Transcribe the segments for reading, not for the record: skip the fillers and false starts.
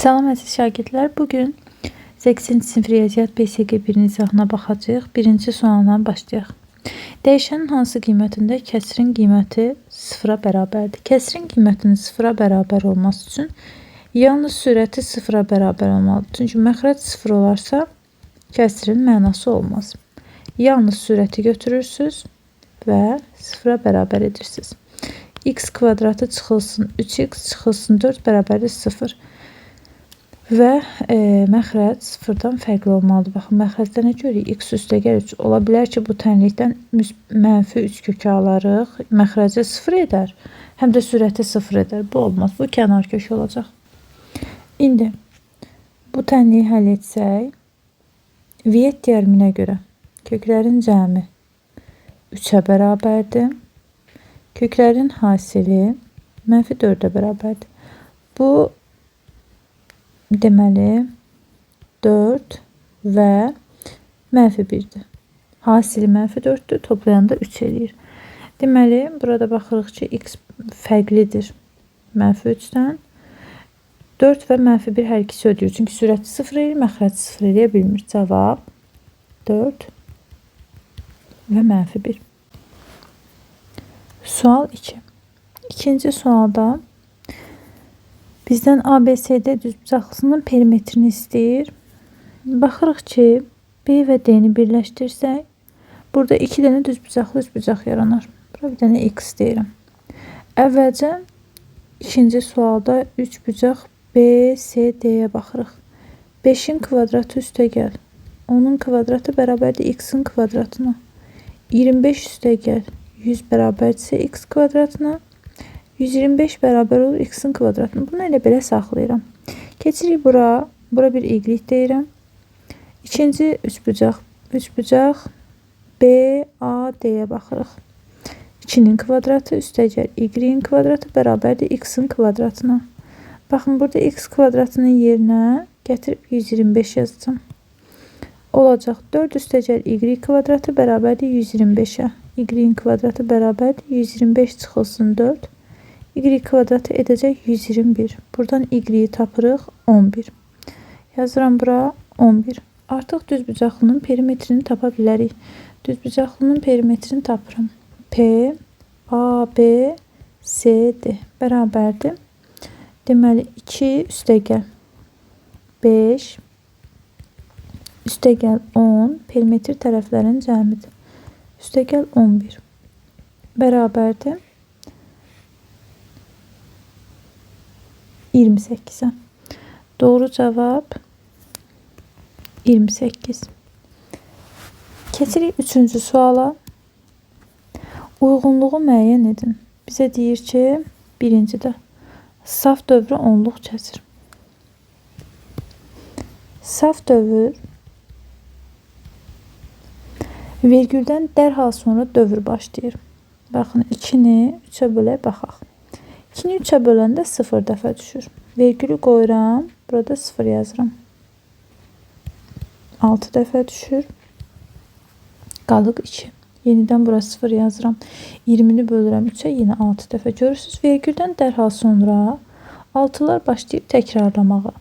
Salam əziz şagirdlər, bugün 8-ci sinif riyaziyyat PSG 1-ci izahına baxacağıq. Birinci sualdan başlayaq. Dəyişənin hansı qiymətində kəsirin qiyməti 0-a bərabərdir? Kəsirin qiymətinin 0-a bərabər olması üçün yalnız sürəti 0-a bərabər olmalıdır. Çünki məxrəc 0 olarsa kəsirin mənası olmaz. Yalnız sürəti götürürsünüz və 0-a bərabər edirsiniz. X kvadratı çıxılsın 3x çıxılsın 4 bərabərdir 0. Və məxrəc 0-dan fərqli olmalıdır. Baxın, məxrəcdə nə görürük? X üstəgəl 3. Ola bilər ki, bu tənlikdən mənfi 3 kökü alarıq. Məxrəci 0 edər. Həm də sürəti 0 edər. Bu olmaz. Bu kənar kök olacaq. İndi bu tənliyi həll etsək, Viet teoreminə görə köklərin cəmi 3-ə bərabərdir. Köklərin hasili mənfi 4-ə bərabərdir. Bu deməli 4 və mənfi 1-dir. Hasili mənfi 4-dür, toplayanda 3 eləyir. Deməli, burada baxırıq ki, x fərqlidir mənfi 3-dən. 4 və mənfi 1 hər ikisi ödəyir. Çünki sürəti 0 eləyir, məxrəci 0 eləyə bilmir. Cavab 4 və mənfi 1. Sual 2. İkinci sualda bizdən ABCD düzbucaqlısının perimetrini istəyir. Baxırıq ki, B və D-ni birləşdirsək, burada 2 dənə düzbucaqlı üçbucaq yaranar. Bura bir dənə X deyirəm. Əvvəlcə ikinci sualda üçbucaq BCD-yə baxırıq. 5-in kvadratı üstəgəl 10-un kvadratı bərabərdir X-in kvadratına. 25 üstəgəl 100 bərabərdirsə X kvadratına. 125 bərabər olur X-in kvadratını. Bunu elə belə saxlayıram. Keçirik bura. Bura bir iqlik deyirəm. İkinci üçbucaq BAD-yə baxırıq. 2-nin kvadratı üstəgəl Y-in kvadratı bərabərdir X-in kvadratına. Baxın, burada X kvadratının yerinə gətirib 125 yazacağım. Olacaq 4 üstəgəl Y kvadratı bərabərdir 125-ə. Y-in kvadratı bərabərdir 125 çıxılsın 4. Y kvadratı edəcək 121. Buradan Y-yi tapırıq 11. Yazıram bura 11. Artıq düzbucaqlının perimetrini tapa bilərik. Düzbucaqlının perimetrini tapıram. P, A, B, C, D bərabərdir. Deməli 2 üstəgəl 5 üstəgəl 10 perimetr tərəflərin cəmidir. Üstəgəl 11 bərabərdir 28-ə. Doğru cavab 28. Keçirik 3-cü suala. Uyğunluğu müəyyən edin. Bizə deyir ki, birincidə saf dövrü onluq kəsir. Saf dövr vergüldən dərhal sonra dövr başlayır. Baxın, 2-ni 3-ə bölək baxaq. 2-ni 3-ə böləndə 0 dəfə düşür. Vergülü qoyuram. Burada 0 yazıram. 6 dəfə düşür. Qalıq 2. Yenidən bura 0 yazıram. 20-ni bölürəm 3-ə, yenə 6 dəfə. Görürsünüz, vergüldən dərhal sonra 6-lar başlayıb təkrarlamağa.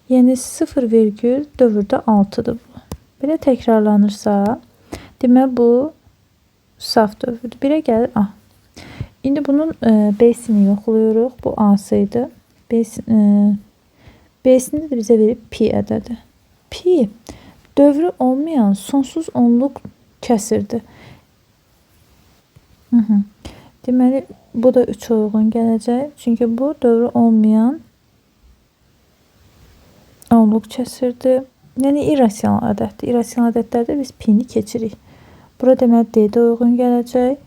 Yəni 0 vergül dövrdə 6-dır bu. Belə təkrarlanırsa, demək bu saf dövrdür. 1-ə gəlir A. İndi bunun B-sini yoxlayırıq. Bu A-sı idi. B-sini də bizə verib pi ədədi. Pi dövrü olmayan sonsuz onluq kəsirdir. Deməli, bu da 3 uyğun gələcək. Çünki bu dövrü olmayan onluq kəsirdir. Yəni, irrasional ədəddir. İrrasional ədədlərdə biz pi-ni keçirik. Bura deməli D-də uyğun gələcək.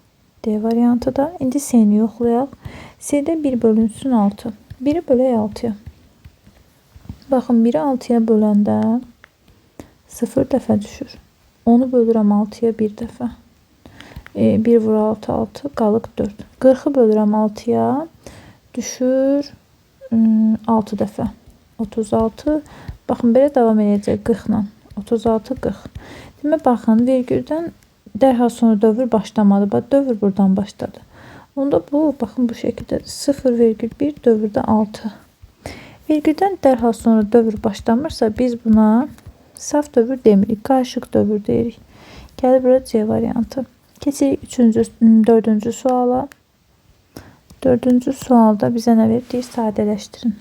D variantı da. İndi C-ni yoxlayaq. C-də 1 bölünsün 6. 1-i bölək 6-ya. Baxın, 1-i 6-ya böləndə 0 dəfə düşür. 10-u bölürəm 6-ya 1 dəfə. 1 vur 6, 6, qalıq 4. 40-ı bölürəm 6-ya düşür 6 dəfə. 36. Baxın, belə davam edəcək 40-la. 36, 40. Demək, baxın, vergüldən dərhal sonra dövr başlamadı. Bax, dövr buradan başladı. Onda bu, baxın, bu şəkildə 0,1 dövrdə 6. Vergüldən dərhal sonra dövr başlamırsa biz buna saf dövr demirik, qarışıq dövr deyirik. Gəlir bura C variantı. Keçirik 4-cü suala. 4-cü sualda bizə nə verir? Deyir, sadələşdirin.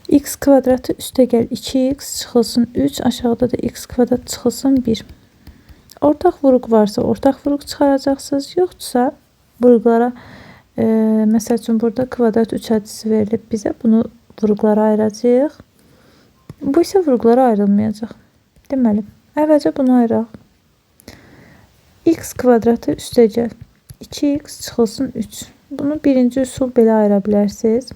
X kvadratı üstəgəl 2x çıxılsın 3, aşağıda da x kvadrat çıxılsın 1. Ortaq vuruq varsa ortaq vuruq çıxaracaqsınız, yoxdursa vuruqlara məsəl üçün burada kvadrat 3 hədisi verilib bizə, bunu vuruqlara ayıracağıq. Bu isə vuruqlara ayrılmayacaq. Deməli, əvvəlcə bunu ayıraq. X kvadratı üstəgəl 2x çıxılsın 3. Bunu birinci üsul belə ayıra bilərsiniz.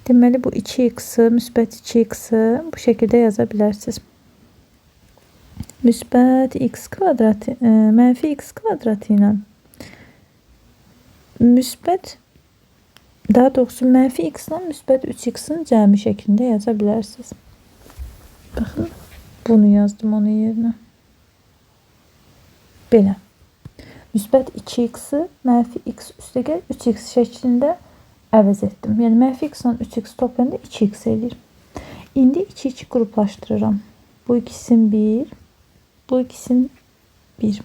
Deməli, bu 2x-i, müsbət 2x-i bu şəkildə yaza bilərsiniz. Müsbət x kvadratı, mənfi x kvadratı ilə müsbət, daha doğrusu mənfi x ilə müsbət 3x-in cəmi şəklində yaza bilərsiniz. Baxın, bunu yazdım onun yerinə. Belə. Müsbət 2x-i mənfi x üstəgəl 3x şəklində əvəz etdim. Yəni, mənfi x ilə 3x toplayanda 2x eləyir. İndi 2-2 qruplaşdırıram. Bu ikisin 1, bu ikisin 1.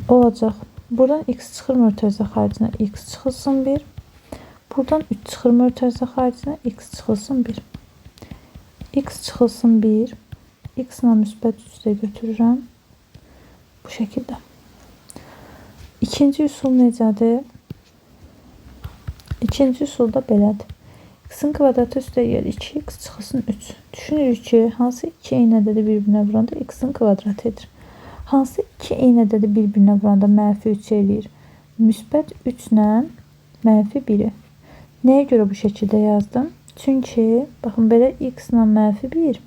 Olacaq. Buradan x çıxır mötərizə xaricinə, x çıxılsın 1. Buradan 3 çıxır mötərizə xaricinə, x çıxılsın 1. X çıxılsın 1. X ilə müsbət 3-də götürürəm. Bu şəkildə. İkinci üsul necədir? İkinci üsulda belədir. X-in kvadratı üstəgəl 2x çıxılsın 3. Düşünürük ki, hansı 2 eyni ədədi bir-birinə vuranda x-in kvadratı edir. Hansı 2 eyni ədədi bir-birinə vuranda mənfi 3 eləyir? Müsbət 3 ilə mənfi 1-i. Nəyə görə bu şəkildə yazdım? Çünki, baxın, belə x ilə mənfi 1,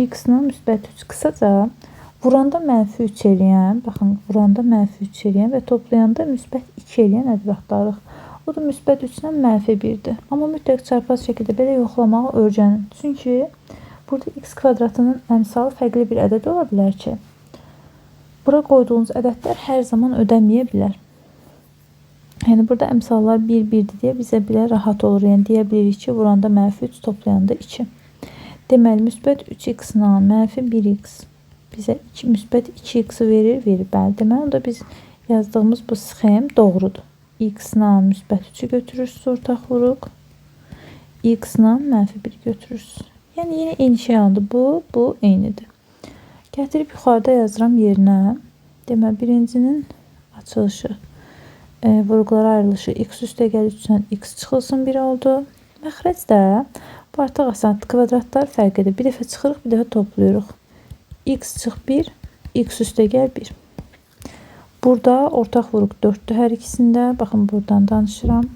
x ilə müsbət 3. Qısaca, vuranda mənfi 3 eləyən, baxın, vuranda mənfi 3 eləyən və toplayanda müsbət 2 eləyən ədəd axtarırıq. O da müsbət 3 ilə mənfi 1-dir. Amma mütləq çarpaz şəkildə belə yoxlamağı öyrənin. Çünki burada x kvadratının əmsalı fərqli bir ədəd ola bilər ki, bura qoyduğunuz ədədlər hər zaman ödəməyə bilər. Yəni, burada əmsallar 1-1-dir deyə bizə belə rahat olur. Yəni, deyə bilirik ki, vuranda mənfi 3, toplayanda 2. Deməli, müsbət 3x ilə mənfi 1x bizə müsbət 2x-i verir. Bəli, deməli, onda biz yazdığımız bu sxem doğrudur. X ilə müsbət 3-ü götürürsünüz, ortaq vuruq. X ilə mənfi 1 götürürsünüz. Yəni, yenə eyni şey alındı. Bu eynidir. Gətirib yuxarıda yazıram yerinə. Deməli, birincinin açılışı, vuruqlara ayrılışı x üstəgəl 3-dən x çıxılsın 1 oldu. Məxrəc də bu artıq asandır. Kvadratlar fərq edir. Bir dəfə çıxırıq, bir dəfə toplayırıq. X çıx 1, x üstəgəl 1. Burada ortaq vuruq 4-dür hər ikisində. Baxın, buradan danışıram.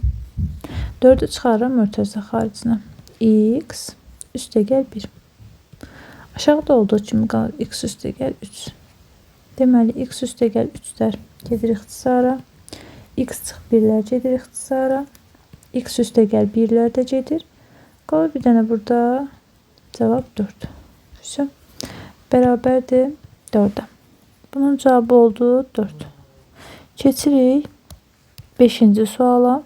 4-ü çıxarıram mötərizə xaricinə. X üstəgəl 1. Aşağıda olduğu kimi qalır x üstəgəl 3. Deməli, x üstəgəl 3-lər gedir ixtisara. X çıx 1-lər gedir ixtisara. X üstəgəl 1-lər də gedir. Qalır bir dənə burada. Cavab 4. Düşün. Bərabərdir 4-ə. Bunun cavabı oldu 4. Keçirik 5-ci suala.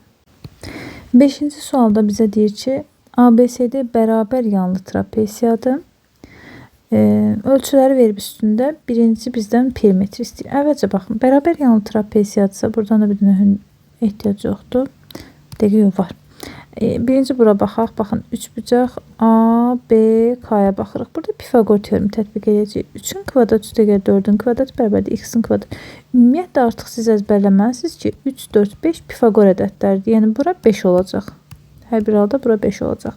5-ci sualda bizə deyir ki, ABCD bərabər yanlı trapesiyadır. Ölçüləri verib üstündə birinci bizdən perimetri istəyir. Əvvəlcə baxın, bərabər yanlı trapesiyadırsa, buradan da bir dənə ehtiyac yoxdur. Dəqiq var. Birinci bura baxaq. Baxın, 3 bucaq A, B, K-ya baxırıq. Burada Pifagor teoremi tətbiq edəcəyik. 3-ün kvadrat üstəgəl 4-ün kvadratı bərabərdir x-in kvadratı. Ümumiyyətlə, artıq siz əzbərləməlisiniz ki, 3, 4, 5 Pifagor ədədlərdir. Yəni, bura 5 olacaq. Hər bir halda bura 5 olacaq.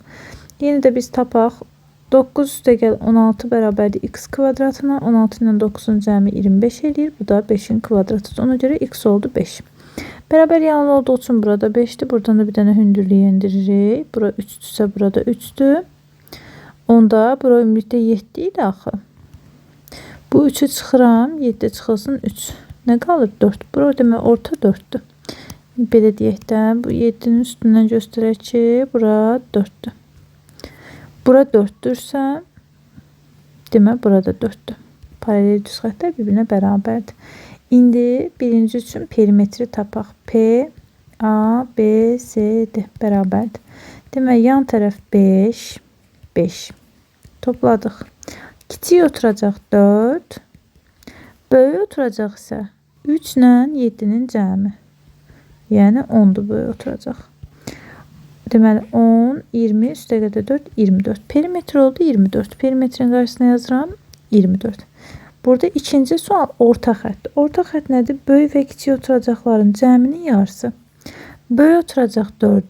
Yeni də biz tapaq. 9 üstəgəl 16 bərabərdir x kvadratına. 16 ilə 9-un cəmi 25 eləyir. Bu da 5-in kvadratıdır. Ona görə x oldu 5. Bərabər yanlı olduğu üçün burada 5'dir. Buradan da bir dənə hündürlüyü indiririk. Bura 3'dürsə burada 3'dür. Onda bura ümumilikdə 7 idi axı. Bu 3'ü çıxıram. 7 çıxılsın 3. Nə qalır? 4. Bura demək orta 4'dür. Belə deyək də, bu 7'nin üstündən göstərək ki, bura 4'dür. Bura 4'dürsə, demək burada 4'dür. Paralel düz xəttlər bir-birinə bərabərdir. İndi birinci üçün perimetri tapaq. P A, B, C, D bərabərdir. Demək, yan tərəf 5, 5. Topladıq. Kiçik oturacaq 4. Böyük oturacaq isə 3 ilə 7-nin cəmi. Yəni 10-dur böyük oturacaq. Deməli 10, 20, üstə qədər 4, 24. Perimetr oldu 24. Perimetrin qarşısına yazıram 24. Burada ikinci sual orta xəttdir. Orta xətt nədir? Böyük və kiçik oturacaqların cəminin yarısı. Böyük oturacaq 4.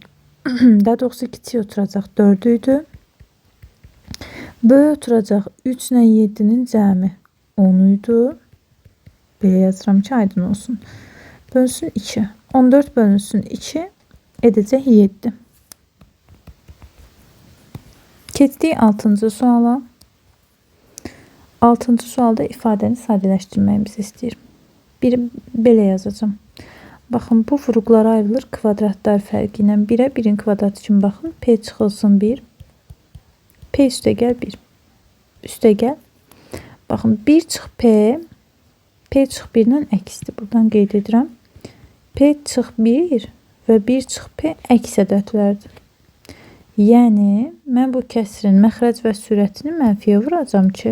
Daha doğrusu kiçik oturacaq 4 idi. Böyük oturacaq 3 ilə 7-nin cəmi 10 idi. Belə yazıram ki, aydın olsun. Bölünsün 2. 14 bölünsün 2 edəcək 7. Keçdik 6-cı suala. 6-cı sualda ifadəni sadələşdirməyimizi istəyir. Biri belə yazacağım. Baxın, bu vuruqlara ayrılır kvadratlar fərqi ilə. 1-ə 1-in kvadratı kimi baxın. P çıxılsın 1. P üstəgəl 1. Üstəgəl. Baxın, 1 çıx P. P çıx 1-lə əksdir. Buradan qeyd edirəm. P çıx 1 və 1 çıx P əks ədədlərdir. Yəni, mən bu kəsrin məxrəc və sürətini mənfiyə vuracam ki,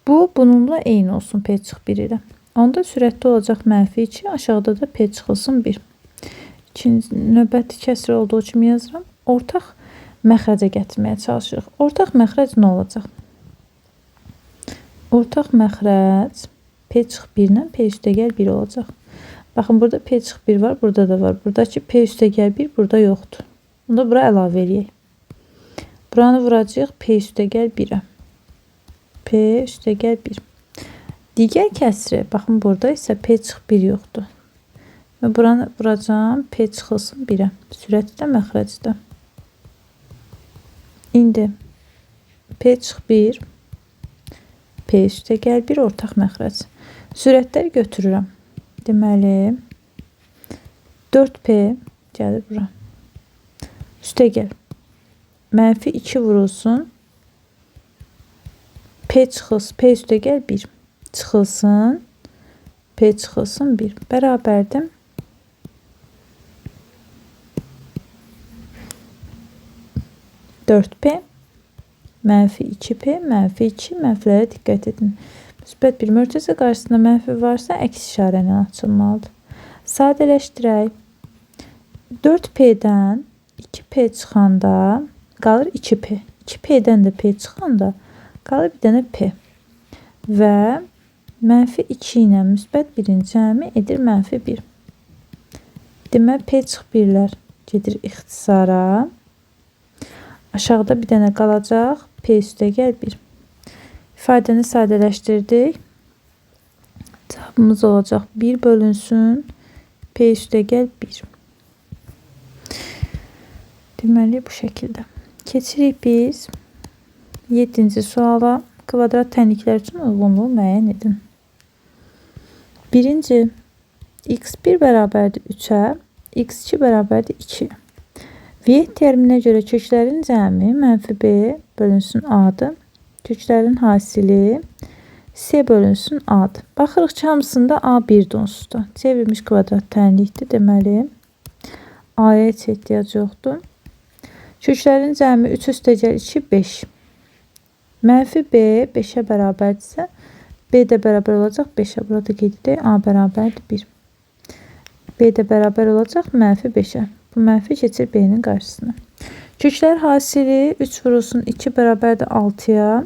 bu bununla eyni olsun P çıx 1 ilə. Onda sürətdə olacaq mənfi 2, aşağıda da P çıxılsın 1. Növbəti kəsr olduğu kimi yazıram. Ortaq məxrəcə gətirməyə çalışırıq. Ortaq məxrəc nə olacaq? Ortaq məxrəc P çıx 1 ilə P üstəgəl 1 olacaq. Baxın, burada P çıx 1 var, burada da var. Buradakı P üstəgəl 1 burada yoxdur. Onda bura əlavə eləyək. Buranı vuracaq P üstəgəl 1-ə. P üstəgəl 1. Digər kəsri, baxın, burada isə P çıx 1 yoxdur. Və buranı vuracağım P çıxılsın 1-ə. Sürəti də məxrəcdə. İndi P çıx 1, P üstəgəl 1 ortaq məxrəc. Sürətləri götürürəm. Deməli, 4P gəlir bura. Üstəgəl. Mənfi 2 vurulsun. P çıxılsın. P üstəgəl 1. Çıxılsın. P çıxılsın 1. Bərabərdir. P mənfi 2P mənfi 2 mənfilərə diqqət edin. Müsbət bir mötərizə qarşısında mənfi varsa əks işarə ilə açılmalıdır. Sadələşdirək. 4P'dən 2P çıxanda qalır 2P. 2P'dən də P çıxanda qalır bir dənə P. Və mənfi 2 ilə müsbət 1-in cəmi edir mənfi 1. Demək, P çıx 1-lər gedir ixtisara. Aşağıda bir dənə qalacaq P üstəgəl 1. İfadəni sadələşdirdik. Cavabımız olacaq 1 bölünsün P üstəgəl 1. Deməli, bu şəkildə. Keçirik biz 7-ci suala. Kvadrat tənliklər üçün uyğunluğu müəyyən edin. Birinci, x1 bərabərdir 3-ə, x2 bərabərdir 2-yə. Viyyət terminə görə köklərin cəmi mənfi B bölünsün A-dır. Köklərin hasili C bölünsün A-dır. Baxırıq ki, hamısında A 1 onsuzdur. Çevrilmiş kvadrat tənlikdir. Deməli, A-ya heç ehtiyac yoxdur. Köklərin cəmi 3 üstəgəl 2, 5. Mənfi B 5-ə bərabərdirsə, B də bərabər olacaq 5-ə. Burada qeyd edək, A bərabərdir 1. B də bərabər olacaq mənfi 5-ə. Bu mənfi keçir B-nin qarşısına. Köklər hasili 3 vurulsun 2 bərabərdir 6-ya.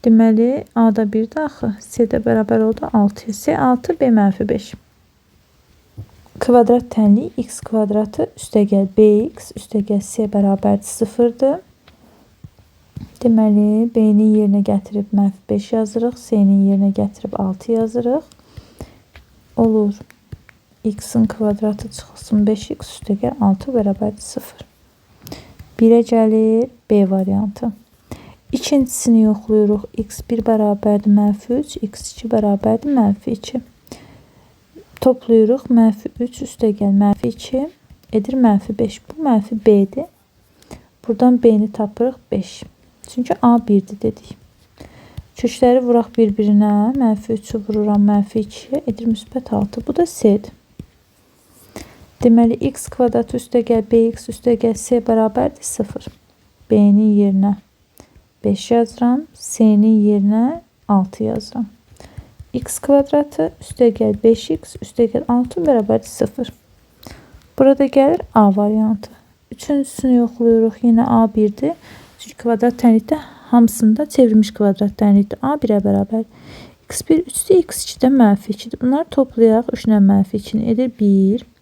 Deməli, A-da 1-dir axı. C də bərabər oldu 6-ya. C 6, B mənfi 5. Kvadrat tənliyi x kvadratı üstəgəl bx üstəgəl c bərabərdir 0-dır. Deməli, b-ni yerinə gətirib mənfi 5 yazırıq. C-ni yerinə gətirib 6 yazırıq. Olur. X-in kvadratı çıxılsın 5x üstəgəl 6 bərabərdir 0. 1-ə gəlir B variantı. İkincisini yoxluyuruq. X1 bərabərdir mənfi 3, X2 bərabərdir mənfi 2. Toplayırıq. Mənfi 3 üstəgəl mənfi 2 edir mənfi 5. Bu mənfi B-dir. Buradan B-ni tapırıq 5. Çünki A 1-dir dedik. Kökləri vuraq bir-birinə. Mənfi 3-ü vururam mənfi 2-yə edir müsbət 6. Bu da C-dir. Deməli, x kvadrat üstəgəl bx üstəgəl c bərabərdir 0. B-nin yerinə 5 yazıram. C-nin yerinə 6 yazıram. X kvadratı üstəgəl 5x üstəgəl 6 bərabərdir 0. Burada gəlir A variantı. Üçüncüsünü yoxlayırıq. Yine A1'dir. Çünki kvadrat tənlikdə hamısında çevrilmiş kvadrat tənlikdir. A1'ə bərabər. X1 3'də X2'də mənfi 2'dir. Bunları toplayaq. 3 ilə mənfi 2 edir 1.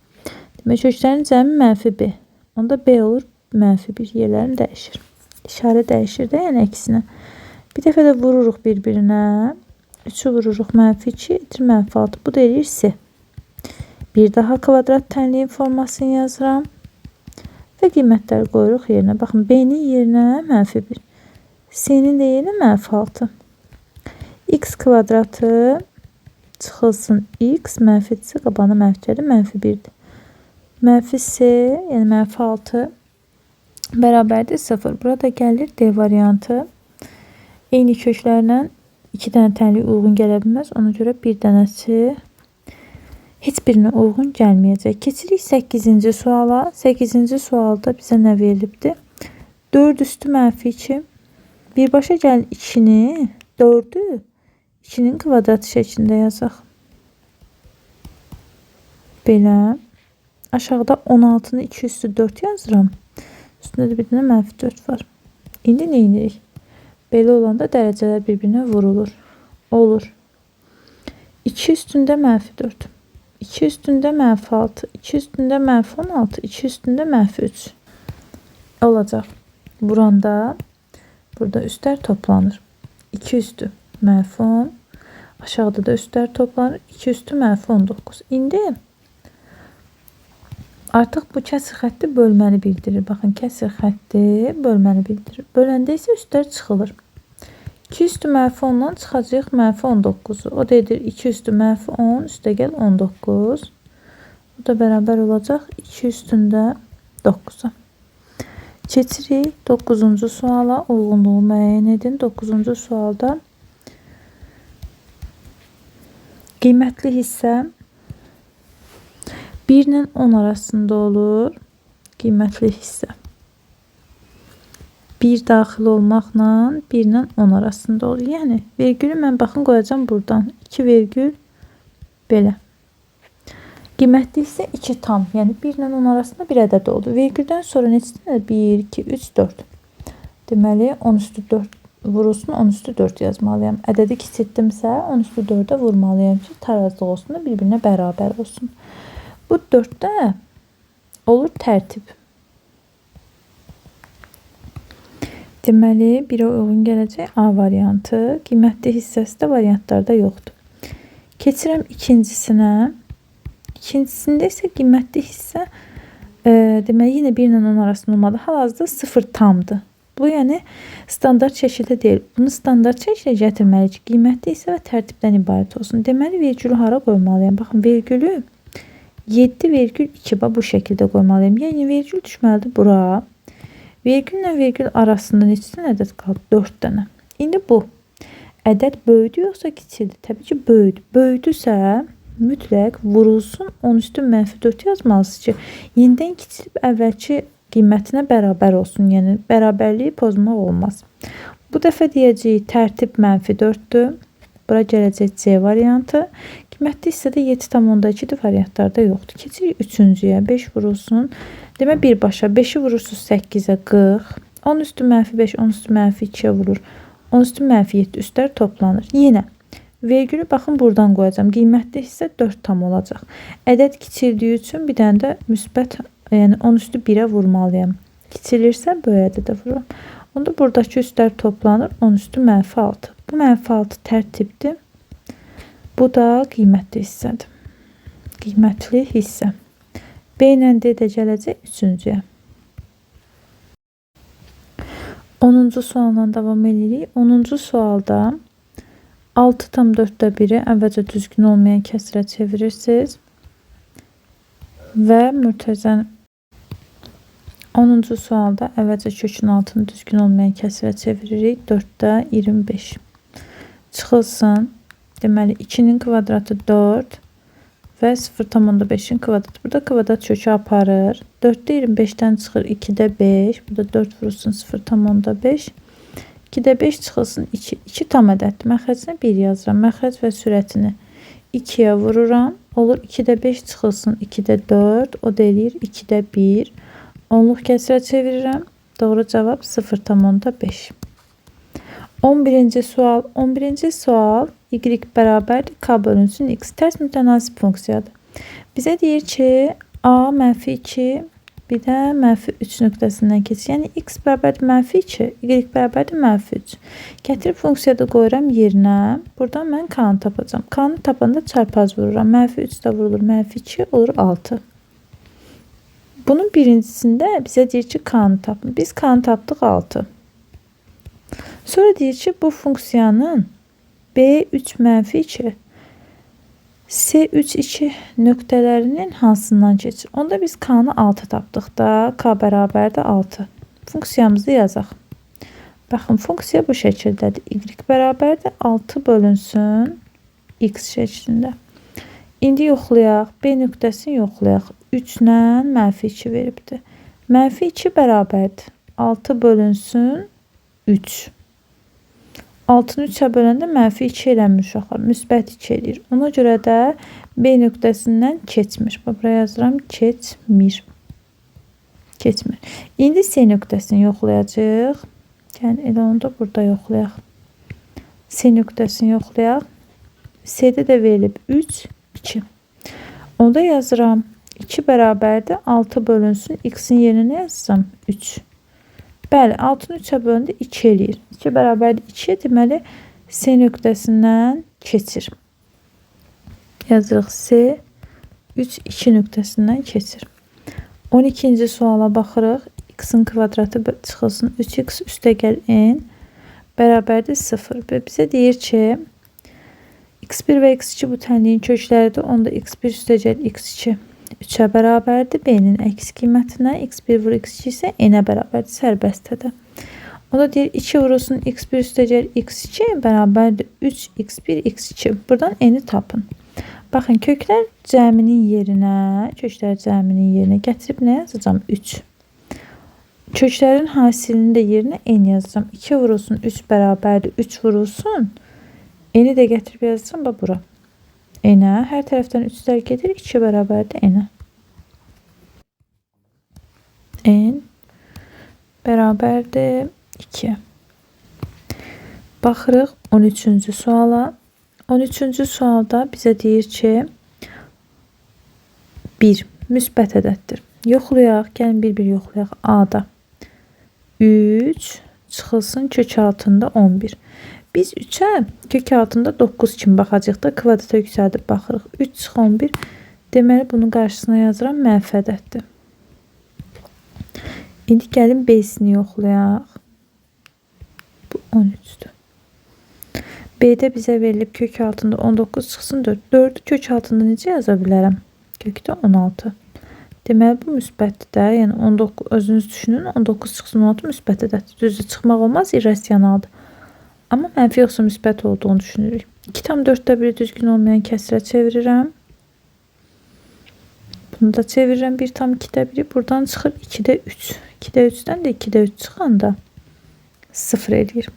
Demək köklərin cəmi mənfi B. Onda B olur mənfi 1. Yerlərini dəyişir. İşarə dəyişir də, yəni əksinə. Bir dəfə də vururuq bir-birinə. 3'ü vururuq mənfi 2 edir mənfi 6. Bu da eləyir C. Bir daha kvadrat tənliyin formasını yazıram. Və qiymətləri qoyuruq yerinə. Baxın, B-nin yerinə mənfi 1. C-nin də yerinə mənfi 6. X kvadratı çıxılsın x mənfidirsə qabağına mənfi gəlir, mənfi 1'dir. Mənfi C, yəni mənfi 6 bərabərdir 0. Burada gəlir D variantı. Eyni köklərlə 2 dənə tənlik uyğun gələ bilməz. Ona görə bir dənəsi heç birinə uyğun gəlməyəcək. Keçirik 8-ci suala. 8-ci sualda bizə nə verilibdir? 4 üstü mənfi 2. Birbaşa gəlin 2'ni, 4'ü 2'nin kvadratı şəklində yazaq. Belə. Aşağıda 16'nı 2 üstü 4 yazıram. Üstündə də bir dənə mənfi 4 var. İndi nə edirik? Belə olanda dərəcələr bir-birinə vurulur. Olur. 2 üstündə mənfi 4. 2 üstündə mənfi 6. 2 üstündə mənfi 16. 2 üstündə mənfi 3. Olacaq. Vuranda burada üstlər toplanır. 2 üstü mənfi 10. Aşağıda da üstlər toplanır. 2 üstü mənfi 19. İndi artıq bu kəsir xətti bölməni bildirir. Baxın, kəsir xətti bölməni bildirir. Böləndə isə üstlər çıxılır. 2 üstü mənfi 10'dan çıxacaq mənfi 19'u. O da edir 2 üstü mənfi 10 üstəgəl 19. Bu da bərabər olacaq 2 üstündə 9'a. Keçirik 9-cu suala. Uyğunluğu müəyyən edin. 9-cu sualda qiymətli hissə 1 ilə 10 arasında olur. Qiymətli hissə 1 daxil olmaqla 1 ilə 10 arasında olur. Yəni vergülü mən baxın qoyacağam buradan. 2 vergül belə. Qiymətli hissə 2 tam. Yəni 1 ilə 10 arasında bir ədəd oldu. Vergüldən sonra neçə? 1, 2, 3, 4. Deməli 10 üstü 4 vurulsun, 10 üstü 4 yazmalıyam. Ədədi kiçiltdimsə 10 üstü 4'ə vurmalıyam ki, tarazlıq olsun da bir-birinə bərabər olsun. Bu 4'də olur tərtib. Deməli, 1'ə uyğun gələcək A variantı. Qiymətli hissəsi də variantlarda yoxdur. Keçirəm ikincisinə. İkincisində isə qiymətli hissə deməli, yenə 1 ilə 10 arasında olmalı. Hal-hazırda 0 tamdır. Bu, yəni standart şəkildə deyil. Bunu standart şəkildə gətirməliyik. Qiymətli hissə və tərtibdən ibarət olsun. Deməli, vergülü hara qoymalıyam? Baxın, vergülü 7,2 bu şəkildə qoymalıyım. Yəni vergül düşməlidir bura. Vergüllä vergül arasında neçə dənə ədəd qalıb? 4 dənə. İndi bu ədəd böyüdü yoxsa kiçildi? Təbii ki, böyüdü. Böyüdüsə mütləq vurulsun 10 üstü mənfi 4 yazmalısınız ki, yenidən kiçilib əvvəlki qiymətinə bərabər olsun. Yəni bərabərliyi pozmaq olmaz. Bu dəfə deyəcəyik tərtib mənfi 4'dür. Bura gələcək C variantı. Qiymətli hissədə 7,2'dir, variantlarda yoxdur. Keçirik 3-cüyə. 5 vurulsun. Demə birbaşa 5'i vurursunuz 8'ə 40. 10 üstü mənfi 5, 10 üstü mənfi 2'yə vurur. 10 üstü mənfi 7 üstlər toplanır. Yenə vergülü baxın buradan qoyacağım. Qiymətli hissə 4 tam olacaq. Ədəd kiçildiyi üçün bir dənə də müsbət, yəni 10 üstü 1'ə vurmalıyam. Kiçilirsə böyük ədədə vururum. Onda buradakı üstlər toplanır. 10 üstü mənfi 6. Bu mənfi 6 tərtibdir. Bu da qiymətli hissədir. Qiymətli hissə. B ilə D də gələcək 3-cüyə. 10-cu sualla davam edirik. 10-cu sualda 6,4'də 1'i əvvəlcə düzgün olmayan kəsrə çevirirsiniz. Və mürtəzən 10-cu sualda əvvəlcə kökün altını düzgün olmayan kəsrə çeviririk. 4'də 25. Çıxılsın. Deməli 2'nin kvadratı 4. və 0,5'in kvadratı. Burada kvadrat kökü aparır. 4'də 25'dən çıxır 2'də 5. Burada 4 vurulsun 0,5. 2'də 5 çıxılsın 2. 2 tam ədəddir. Məxrəcinə 1 yazıram. Məxrəc və sürətini 2'yə vururam. Olur 2'də 5 çıxılsın 2'də 4. O da eləyir 2'də 1. Onluq kəsrə çevirirəm. Doğru cavab 0,5. 11-ci sual. 11-ci sual y bərabərdir k bölünsün x. Tərs mütənasib funksiyadır. Bizə deyir ki a -2 bir də -3 nöqtəsindən keçir. Yəni x bərabərdir -2, y bərabərdir -3. Gətirib funksiyada qoyuram yerinə. Buradan mən k-nı tapacağam. K-nı tapanda çarpaz vururam. -3 də vurulur -2 olur 6. Bunun birincisində bizə deyir ki k-nı tapın. Biz k-nı tapdıq 6. Sonra deyir ki bu funksiyanın B3 -2 S3 2 nöqtələrinin hansından keçir? Onda biz k-nı 6 tapdıq da k bərabərdir 6. Funksiyamızı yazaq. Baxın funksiya bu şəkildədir. Y bərabərdir 6 bölünsün x şəklində. İndi yoxlayaq. B nöqtəsini yoxlayaq. 3 ilə -2 veribdir. -2 bərabərdir 6 bölünsün 3. 6'nı 3'ə böləndə -2 eləmir uşaqlar. Müsbət 2 eləyir. Ona görə də B nöqtəsindən keçmir. Buraya yazıram keçmir. Keçmir. İndi C nöqtəsini yoxlayacağıq. Yəni elə onu da burada yoxlayaq. C nöqtəsini yoxlayaq. C'də də verilib 3, 2. Onda yazıram 2 bərabərdir 6 bölünsün x-in yerinə yazsam 3. Bəli, 6'nı 3'ə böləndə 2 eləyir. 2 bərabərdir 2, deməli C nöqtəsindən keçir. Yazırıq C 3, 2 nöqtəsindən keçir. 12-ci suala baxırıq. X-in kvadratı çıxılsın 3x üstəgəl n bərabərdir 0. Və bizə deyir ki x1 və x2 bu tənliyin kökləridir. Onda x1 üstəgəl x2 3'ə bərabərdir. B-nin əks qiymətinə x1 vur x2 isə n-ə bərabərdir sərbəstədə. O da deyir 2 vurulsun x1 üstəgəl x2 bərabərdir 3 x1 x2. Buradan n-i tapın. Baxın köklər cəminin yerinə gətirib nə yazacağım? 3. Köklərin hasilini də yerinə n yazacağım. 2 vurulsun 3 bərabərdir 3 vurulsun. N-i də gətirib yazacağım bura. N-ə hər tərəfdən 3'lər gedir. 2 bərabərdir n-ə. N bərabərdir 2. Baxırıq 13-cü suala. 13-cü sualda bizə deyir ki 1 müsbət ədəddir. Yoxlayaq. Gəlin bir-bir yoxlayaq. A-da 3 çıxılsın kök altında 11. Biz 3'ə kök altında 9 kimi baxacaq da kvadrata yüksəldib baxırıq. 3 çıx 11. Deməli bunun qarşısına yazıram mənfi ədəddir. İndi gəlin B-sini yoxlayaq. Bu 13'dür. B-də bizə verilib kök altında 19 çıxsın 4. 4'ü kök altında necə yaza bilərəm? Kökdə 16. Deməli bu müsbətdir də. Yəni 19 özünüz düşünün. 19 çıxsın 16 müsbət ədəddir. Düzdür, çıxmaq olmaz, irrasionaldır. Amma mənfi yoxsa müsbət olduğunu düşünürük. 2,4'də 1 düzgün olmayan kəsrə çevirirəm. Bunu da çevirirəm 1,2'də 1'i. Buradan çıxır 2'də 3. 2'də 3'dən də 2'də 3 çıxanda 0 eləyir.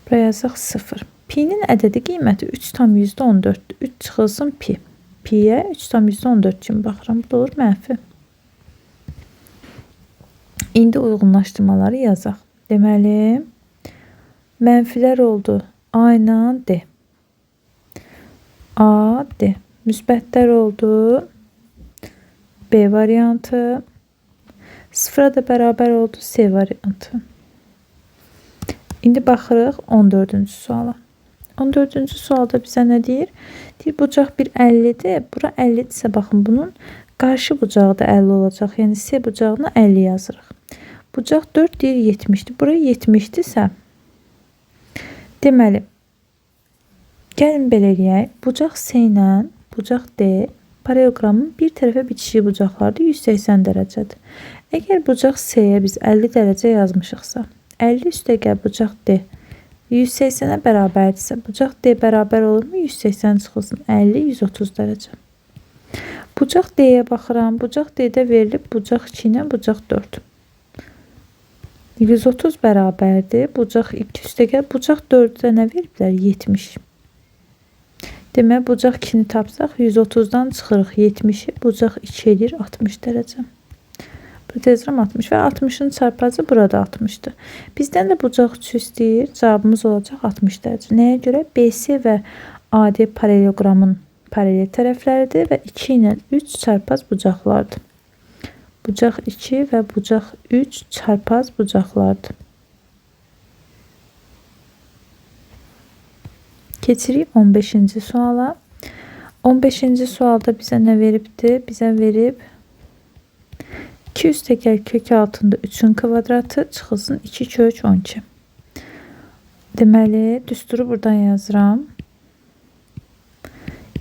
Buraya yazaq 0. Pi-nin ədədi qiyməti 3,14'dür. 3 çıxılsın pi. Pi-yə 3,14 kimi baxıram. Bu da olur mənfi. İndi uyğunlaşdırmaları yazaq. Deməli mənfilər oldu. A ilə D. A, D. Müsbətlər oldu. B variantı. Sıfıra da bərabər oldu C variantı. İndi baxırıq 14-cü suala. 14-cü sualda bizə nə deyir? Deyir bucaq bir 50'dir. Bura 50'dirsə baxın bunun qarşı bucağı da 50 olacaq. Yəni C bucağına 50 yazırıq. Bucaq 4 deyir 70'dir. Bura 70'dirsə deməli gəlin belə eləyək. Bucaq C ilə bucaq D paralelogramın bir tərəfə bitişik bucaqlardır 180 dərəcədir. Əgər bucaq C-yə biz 50 dərəcə yazmışıqsa 50 üstəgəl bucaq D 180'ə bərabərdirsə, bucaq D bərabər olurmu? 180 çıxılsın 50, 130 dərəcə. Bucaq D-yə baxıram. Bucaq D-də verilib bucaq 2 ilə bucaq 4. 130 bərabərdir. Bucaq 2 üstəgəl. Bucaq 4-də nə veriblər? 70. Demək, bucaq 2-ni tapsaq 130-dan çıxırıq 70-i. Bucaq 2 edir 60 dərəcə. Burada yazıram 60 və 60-ın çarpazı burada 60-dır. Bizdən də bucaq 3 istəyir. Cavabımız olacaq 60 dərəcə. Nəyə görə? BC və AD paraleloqramın paralel tərəfləridir və 2 ilə 3 çarpaz bucaqlardır. Bucaq 2 və bucaq 3 çarpaz bucaqlardır. Keçirik 15-ci suala. 15-ci sualda bizə nə veribdir? Bizə verib 2 üstəgəl kök altında 3-ün kvadratı çıxılsın 2 kök 12. Deməli, düsturu buradan yazıram.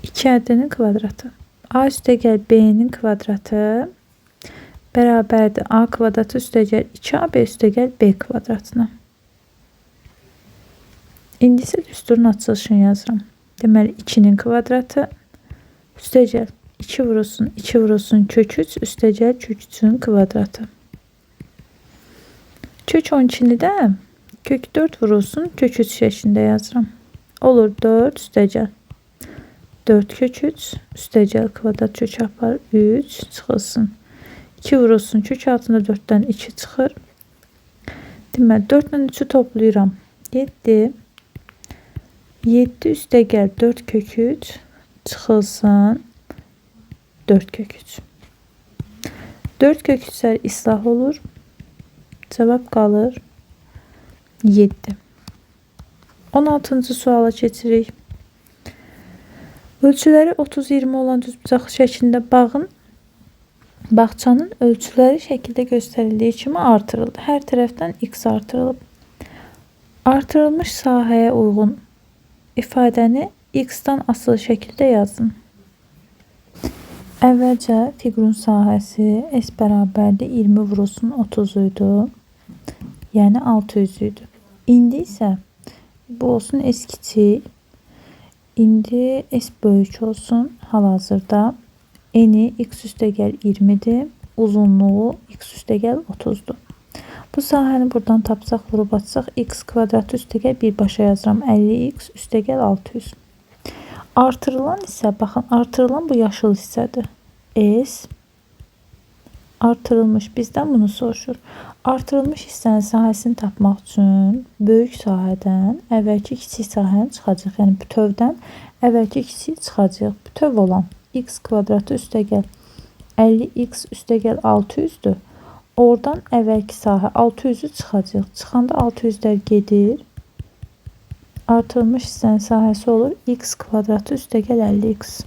2 ədənin kvadratı. A üstəgəl B-nin kvadratı bərabərdir A kvadratı üstəgəl 2AB üstəgəl B kvadratına. İndi isə düsturun açılışını yazıram. Deməli, 2-nin kvadratı üstəgəl 2 vurulsun, 2 vurulsun kök 3 üstəgəl kök 3-ün kvadratı. Kök 12-ni də kök 4 vurulsun kök 3 şəklində yazıram. Olur 4 üstəgəl 4 kök 3 üstəgəl kvadrat kök apar 3 çıxılsın. 2 vurulsun kök altında 4-dən 2 çıxır. Deməli 4 ilə 3-ü toplayıram. 7. 7 üstəgəl 4 kök 3 çıxılsın 4 kök 3. 4 kök 3'lər islah olur. Cavab qalır 7. 16-cı suala keçirik. Ölçüləri 30-20 olan düzbucaqlı şəklində bağçanın ölçüləri şəkildə göstərildiyi kimi artırıldı. Hər tərəfdən x artırılıb. Artırılmış sahəyə uyğun ifadəni x-dan asılı şəkildə yazın. Əvvəlcə fiqurun sahəsi s bərabərdir 20 vurulsun 30 idi. Yəni 600 idi. İndi isə bu olsun s kiçik. İndi s böyük olsun. Hal-hazırda eni x üstəgəl 20'dir. Uzunluğu x üstəgəl 30'dur. Bu sahəni buradan tapsaq, vurub açsaq x kvadratı üstəgəl birbaşa yazıram. 50x üstəgəl 600. Artırılan isə, baxın, artırılan bu yaşıl hissədir. S artırılmış. Bizdən bunu soruşur. Artırılmış hissənin sahəsini tapmaq üçün böyük sahədən əvvəlki kiçik sahəni çıxacaq. Yəni bütövdən əvvəlki kiçik çıxacaq. Bütöv olan x kvadratı üstəgəl 50x üstəgəl 600'dür. Oradan əvvəlki sahə 600'ü çıxacaq. Çıxanda 600'lər gedir. Artırılmış hissənin sahəsi olur x kvadratı üstəgəl 50x.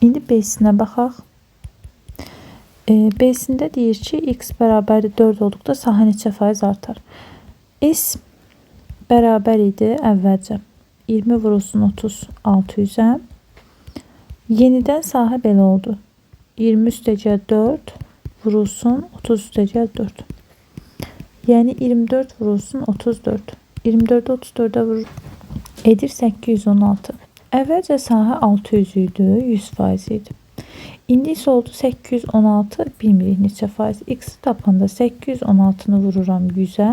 İndi B-sinə baxaq. B-sində deyir ki, x bərabərdir 4 olduqda sahə neçə faiz artar? S bərabər idi əvvəlcə. 20 vurulsun 30 600'ə. Yenidən sahə belə oldu. 20 üstəgəl 4 vurulsun 30 üstəgəl 4. Yəni 24 vurulsun 34. 24'ü 34'ə vurur. Edir 816. Əvvəlcə sahə 600 idi, 100% idi. İndi isə oldu 816, bilmirik neçə faiz. X tapanda 816'nı vururam 100'ə.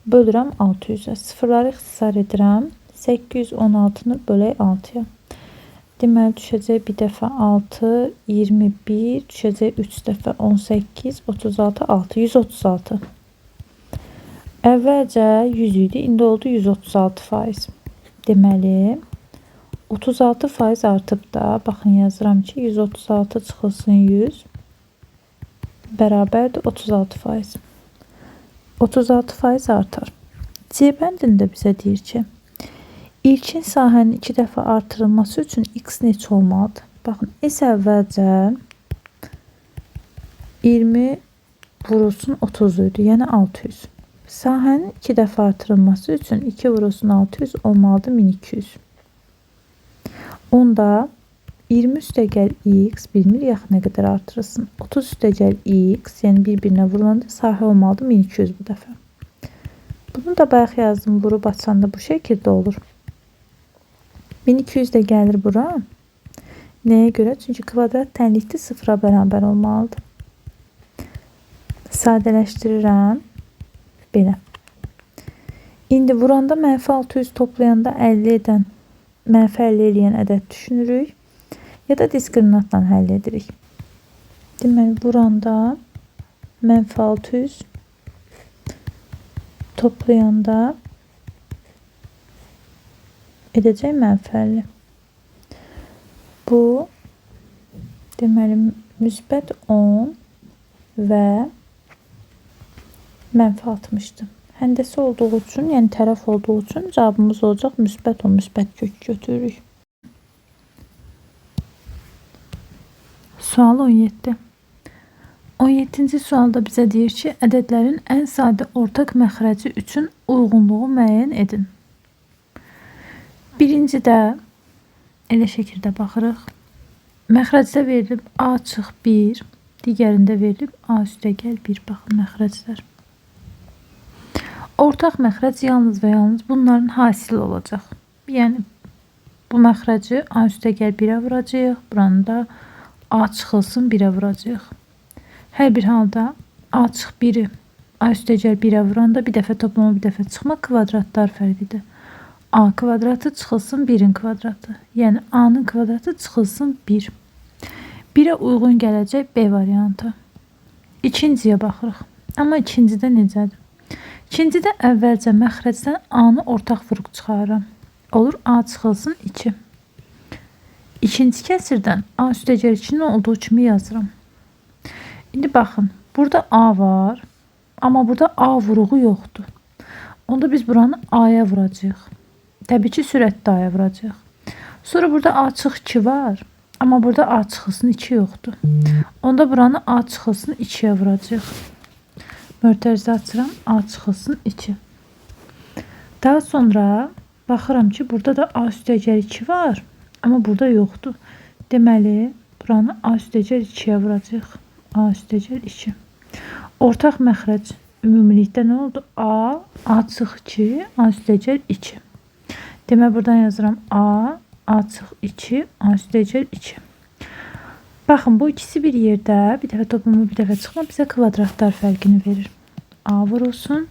Bölürəm 600'ə. Sıfırları ixtisar edirəm. 816'nı bölək 6'ya. Deməli düşəcək bir dəfə 6, 21, düşəcək 3 dəfə 18, 36, 6, 136. Əvvəlcə 100 idi, indi oldu 136%. Deməli 36% artıb da, baxın yazıram ki 136 çıxılsın 100 bərabərdir 36%. 36% artar. C bəndində bizə deyir ki, ilkin sahənin 2 dəfə artırılması üçün x neçə olmalıdır? Baxın, s əvvəlcə 20 vurulsun 30 idi, yəni 600. Sahənin 2 dəfə artırılması üçün 2 vurulsun 600 olmalıdır 1200. Onda 20 üstəgəl x bilmir yaxı nə qədər artırılsın. 30 üstəgəl x, yəni bir-birinə vurulanda sahə olmalıdır 1200 bu dəfə. Bunu da bayaq yazdım. Vurub açanda bu şəkildə olur. 1200 də gəlir bura. Nəyə görə? Çünki kvadrat tənlikdə sıfıra bərabər olmalıdır. Sadələşdirirəm. Belə. İndi vuranda -600 toplayanda 50 edən, -50 eləyən ədəd düşünürük. Ya da diskriminantla həll edirik. Deməli, vuranda -600 toplayanda edəcək -50. Bu deməli müsbət 10 və -60'dır. Həndəsi olduğu üçün, yəni tərəf olduğu üçün cavabımız olacaq müsbət 10, müsbət kök götürürük. Sual 17. 17-ci sualda bizə deyir ki, ədədlərin ən sadə ortaq məxrəci üçün uyğunluğu müəyyən edin. Birincidə elə şəkildə baxırıq. Məxrəcdə verilib A çıx 1, digərində verilib A üstəgəl 1. Baxın, məxrəclər. Ortaq məxrəc yalnız və yalnız bunların hasili olacaq. Yəni, bu məxrəci A üstəgəl 1-ə vuracaq, buranı da A çıxılsın 1-ə vuracaq. Hər bir halda A çıx 1-i A üstəgəl 1-ə vuranda bir dəfə toplama, bir dəfə çıxma kvadratlar fərqidir. A kvadratı çıxılsın 1-in kvadratı. Yəni, A-nın kvadratı çıxılsın 1. 1-ə uyğun gələcək B variantı. İkinciyə baxırıq. Amma ikincidə necədir? İkincidə əvvəlcə məxrəcdən A-nı ortaq vuruq çıxarıram. Olur, A çıxılsın 2. İkinci kəsirdən A üstəgəl 2-nin olduğu kimi yazıram. İndi baxın, burada A var, amma burada A vuruğu yoxdur. Onda biz buranı A'ya vuracağıq. Təbii ki, sürətdə A'ya vuracağıq. Sonra burada A çıx 2 var, amma burada A çıxılsın 2 yoxdur. Onda buranı A çıxılsın 2-yə vuracağıq. Mötərizə açıram, A çıxılsın 2. Daha sonra baxıram ki, burada da A üstəgəl 2 var, amma burada yoxdur. Deməli, buranı A üstəgəl 2-yə vuracağıq. A üstəgəl 2. Ortaq məxrəc ümumilikdə nə oldu? A çıx 2, A üstəgəl 2. Demək, buradan yazıram A çıx 2, A üstəgəl 2. Baxın, bu ikisi bir yerdə, bir dəfə toplama, bir dəfə çıxma bizə kvadratlar fərqini verir. A vurulsun,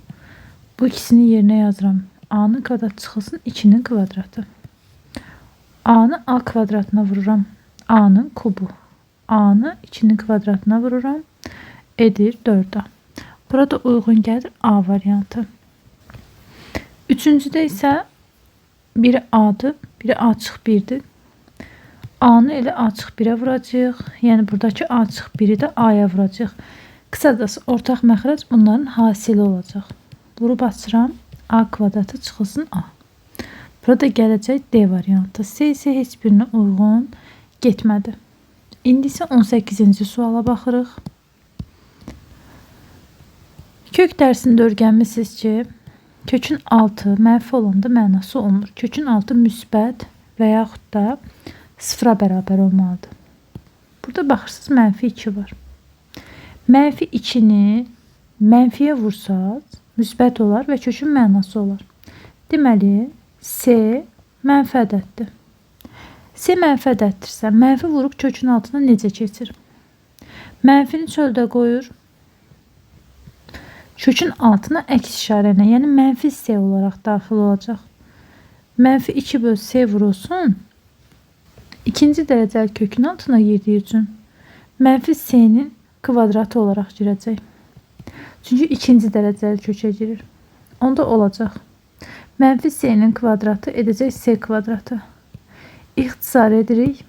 bu ikisini yerinə yazıram. A-nın kvadratı çıxılsın 2-nin kvadratı. A-nı A kvadratına vururam. A-nın kubu. A-nı 2-nin kvadratına vururam. Edir 4A. Burada uyğun gəlir A variantı. Üçüncüdə isə biri A'dır, biri A çıx 1'dir. A-nı elə A çıx 1-ə vuracaq. Yəni, buradakı A çıx 1-i də A-ya vuracaq. Qısacası, ortaq məxrəc bunların hasili olacaq. Vurub açıram. A kvadratı çıxılsın A. Burada gələcək D variantı. C isə heç birinə uyğun getmədi. İndi isə 18-ci suala baxırıq. Kök dərsində öyrənmisiniz ki, kökün altı mənfi olanda mənası olmur. Kökün altı müsbət və yaxud da sıfıra bərabər olmalıdır. Burada baxırsınız, mənfi 2 var. Mənfi 2-ni mənfiyə vursaq, müsbət olar və kökün mənası olar. Deməli, C mənfi ədəddir. C mənfi ədəddirsə, mənfi vurub kökün altına necə keçir? Mənfini çöldə qoyur. Kökün altına əks işarə ilə, yəni mənfi C olaraq daxil olacaq. Mənfi 2 böl C vurulsun. İkinci dərəcəli kökün altına girdiyi üçün mənfi C-nin kvadratı olaraq girəcək. Çünki ikinci dərəcəli kökə girir. Onda olacaq. Mənfi C-nin kvadratı edəcək C kvadratı. İxtisar edirik.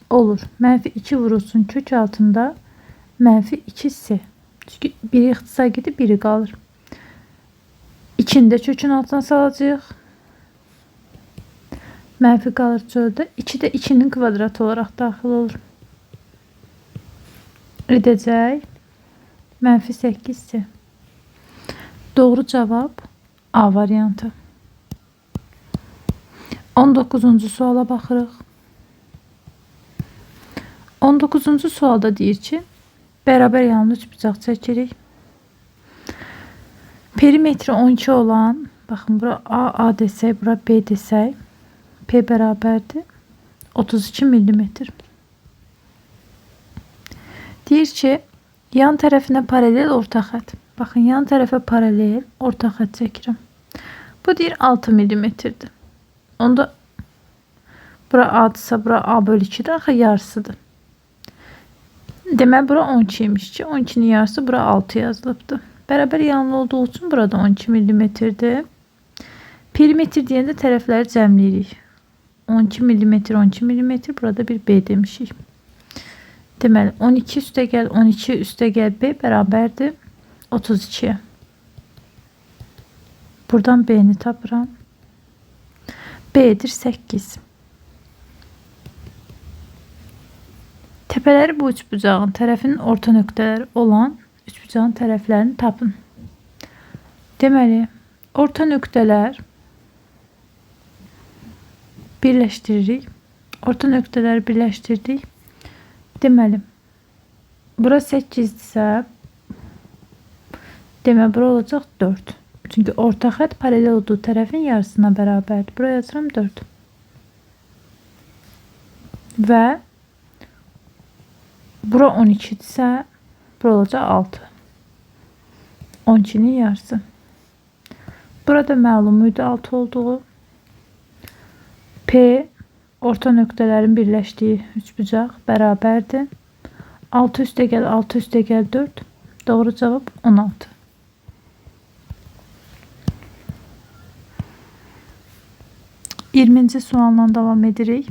Olur. Mənfi 2 vurulsun kök altında mənfi 2C. Çünki biri ixtisar gedib, biri qalır. 2-ni də kökün altına salacaq. Mənfi qalır çöldə. 2 də 2-nin kvadratı olaraq daxil olur. Edəcək mənfi 8C. Doğru cavab A variantı. 19-cu suala baxırıq. 19-cu sualda deyir ki, bərabər yanlı üçbucaq çəkirik. Perimetri 12 olan, baxın bura A desək, bura B desək, P bərabərdir 32 millimetr. Deyir ki, yan tərəfinə paralel orta xətt. Baxın, yan tərəfə paralel orta xətt çəkirəm. Bu deyir 6 millimetrdir. Onda bura A-dırsa, bura A bölü 2-dir, axı yarısıdır. Deməli, bura 12 imiş ki, 12'nin yarısı bura 6 yazılıbdır. Bərabər yanlı olduğu üçün burada 12 millimetrdir. Perimetr deyəndə tərəfləri cəmləyirik. 12 millimetr, 12 millimetr, burada bir B demişik. Deməli, 12 üstə gəl, 12 üstə gəl B bərabərdir 32'ye. Buradan B'ni tapıram. B'dir 8. Təpələri bu üçbucağın tərəfinin orta nöqtələri olan üçbucağın tərəflərini tapın. Deməli, orta nöqtələr birləşdiririk. Orta nöqtələri birləşdirdik. Deməli, bura 8-dirsə, deməli, bura olacaq 4. Çünki orta xətt paralel olduğu tərəfin yarısına bərabərdir. Buraya yazıram 4. Və bura 12-dirsə, bura olacaq 6. 12'nin yarısı. Burada məlum idi 6 olduğu. P orta nöqtələrin birləşdiyi üçbucaq bərabərdir. 6 üstə gəl, 6 üstə gəl 4. Doğru cavab 16. 20-ci sualla davam edirik.